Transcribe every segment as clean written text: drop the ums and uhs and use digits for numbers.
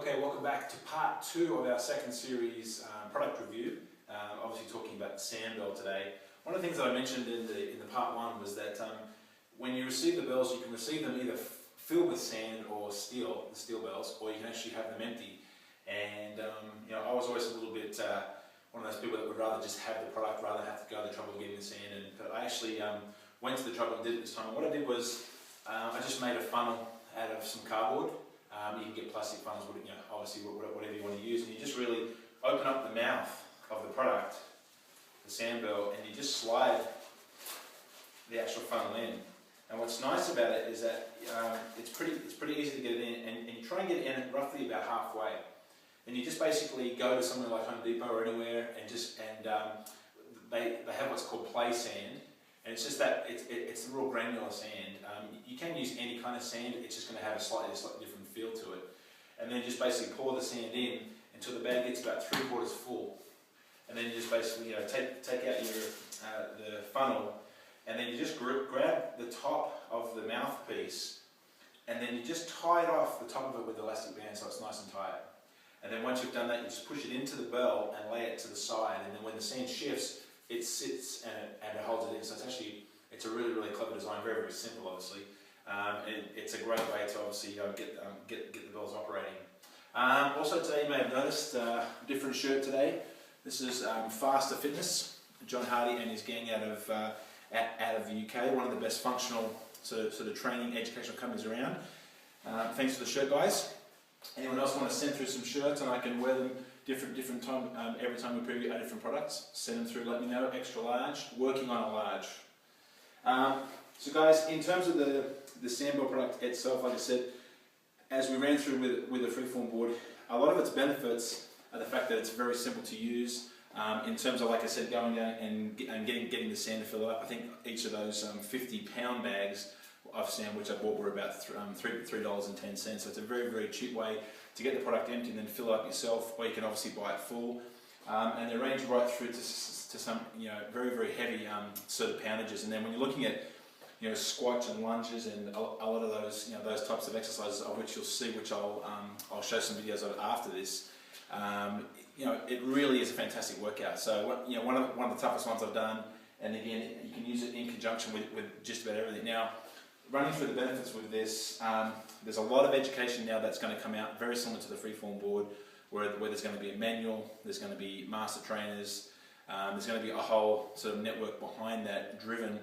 Okay, welcome back to part 2 of our second series product review. Obviously talking about the Sandbell today. One of the things that I mentioned in the part 1 was that when you receive the bells, you can receive them either filled with sand or steel, the steel bells, or you can actually have them empty. And you know, I was always a little bit one of those people that would rather just have the product rather than have to go to the trouble of getting the sand. But I actually went to the trouble and did it this time. What I did was I just made a funnel out of some cardboard. You can get plastic funnels, you know, obviously whatever you want to use, and you just really open up the mouth of the product, the Sandbell, and you just slide the actual funnel in. And what's nice about it is that it's pretty easy to get it in, and you try and get it in roughly about halfway. And you just basically go to somewhere like Home Depot or anywhere, and they have what's called play sand. And it's just that it's the real granular sand. You can use any kind of sand, it's just going to have a slightly different feel to it. And then just basically pour the sand in until the bag gets about 3/4 full. And then you just basically take out your the funnel, and then you just grab the top of the mouthpiece, and then you just tie it off the top of it with elastic band so it's nice and tight. And then once you've done that, you just push it into the bell and lay it to the side, and then when the sand shifts, it sits and it holds it in. So it's a really clever design, very simple obviously. And it's a great way to obviously get the bells operating. Also today you may have noticed a different shirt today. This is Faster Fitness, John Hardy and his gang out of the UK, one of the best functional sort of training educational companies around. Thanks for the shirt, guys. Anyone else want to send through some shirts and I can wear them different time every time we preview our different products? Send them through, let me know. Extra large, working on a large. So guys, in terms of the Sandbell product itself, like I said, as we ran through with the freeform board, a lot of its benefits are the fact that it's very simple to use. In terms of, like I said, going down and getting the sand to fill it up. I think each of those 50-pound bags of sand, which I bought, were about $3.10. So it's a very cheap way to get the product empty and then fill it up yourself, or you can obviously buy it full. And they range right through to some very heavy sort of poundages. And then when you're looking at squats and lunges and a lot of those those types of exercises, of which you'll see, which I'll show some videos of after this. It really is a fantastic workout. So one of the toughest ones I've done, and again you can use it in conjunction with just about everything. Now, running through the benefits with this, there's a lot of education now that's going to come out, very similar to the freeform board, where there's going to be a manual, there's going to be master trainers, there's going to be a whole sort of network behind that, driven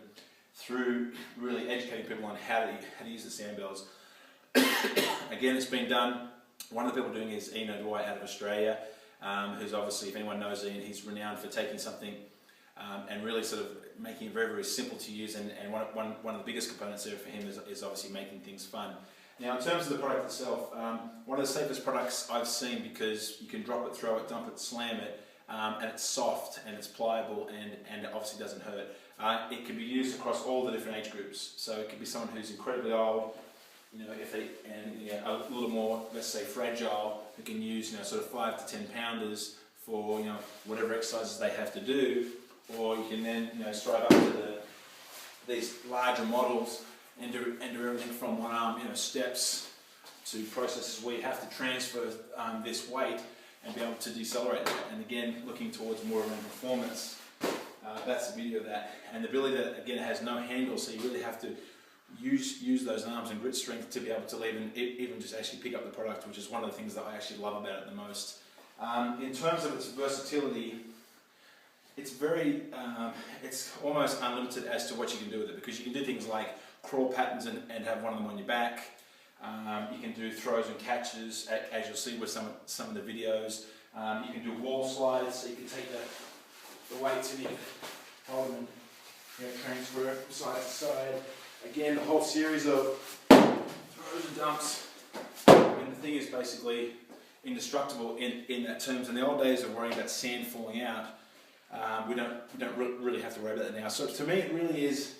through really educating people on how to use the Sandbells. Again, it's been done. One of the people doing it is Ian O'Dwyer out of Australia, who's obviously, if anyone knows Ian, he's renowned for taking something and really sort of making it very simple to use, and one of the biggest components there for him is obviously making things fun. Now, in terms of the product itself, one of the safest products I've seen, because you can drop it, throw it, dump it, slam it, and it's soft and it's pliable and it obviously doesn't hurt. It can be used across all the different age groups, so it could be someone who's incredibly old, a little more, let's say, fragile, who can use sort of 5 to 10 pounders for whatever exercises they have to do, or you can then straight up to these larger models and do everything from one arm steps to processes where you have to transfer this weight and be able to decelerate that. And again, looking towards more around performance, that's the beauty of that. And the ability that, again, has no handle, so you really have to use those arms and grit strength to be able to even just actually pick up the product, which is one of the things that I actually love about it the most. In terms of its versatility, it's it's almost unlimited as to what you can do with it, because you can do things like crawl patterns and have one of them on your back. You can do throws and catches, as you'll see with some of the videos. You can do wall slides, so you can take the weights and you can hold them and transfer it from side to side. Again, the whole series of throws and dumps. And the thing is basically indestructible in that terms. In the old days of worrying about sand falling out, we don't really have to worry about that now. So to me, it really is.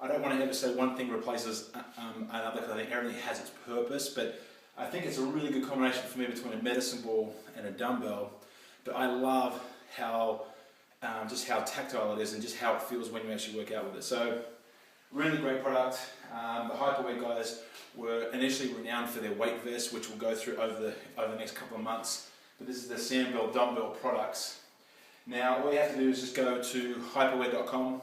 I don't want to ever say one thing replaces another, because I think everything has its purpose. But I think it's a really good combination for me between a medicine ball and a dumbbell. But I love just how tactile it is and just how it feels when you actually work out with it. So Really great product. The Hyperwear guys were initially renowned for their weight vests, which we'll go through over the next couple of months. But this is the Sandbell dumbbell products. Now all you have to do is just go to hyperwear.com.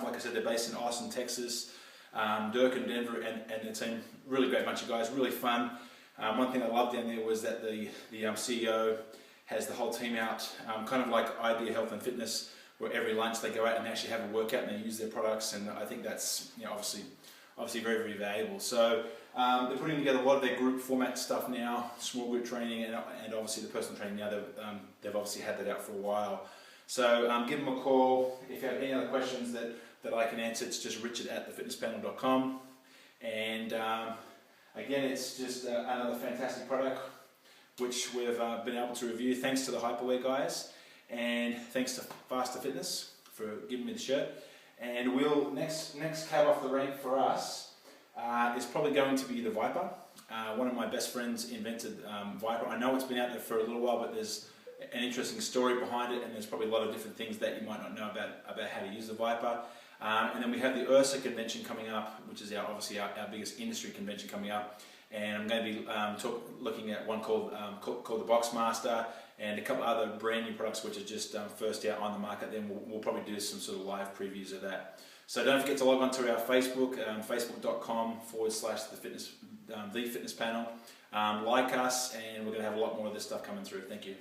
Like I said, they're based in Austin, Texas. Dirk and Denver and the team, really great bunch of guys, really fun. One thing I loved down there was that the CEO has the whole team out, kind of like Idea Health and Fitness, where every lunch they go out and actually have a workout and they use their products, and I think that's, you know, obviously very, very valuable. So they're putting together a lot of their group format stuff now, small group training, and obviously the personal training now. They've obviously had that out for a while. So give them a call if you have any other questions that I can answer. It's just richard@thefitnesspanel.com. And again, it's just another fantastic product which we've been able to review thanks to the Hyperwear guys, and thanks to Faster Fitness for giving me the shirt. And we'll next cab off the rank for us is probably going to be the Viper. One of my best friends invented Viper. I know it's been out there for a little while, but there's an interesting story behind it, and there's probably a lot of different things that you might not know about how to use the Viper. And then we have the URSA convention coming up, which is obviously our biggest industry convention coming up. And I'm going to be looking at one called the Boxmaster, and a couple other brand new products which are just first out on the market. Then we'll probably do some sort of live previews of that. So don't forget to log on to our Facebook, facebook.com/the fitness panel. Like us, and we're going to have a lot more of this stuff coming through. Thank you.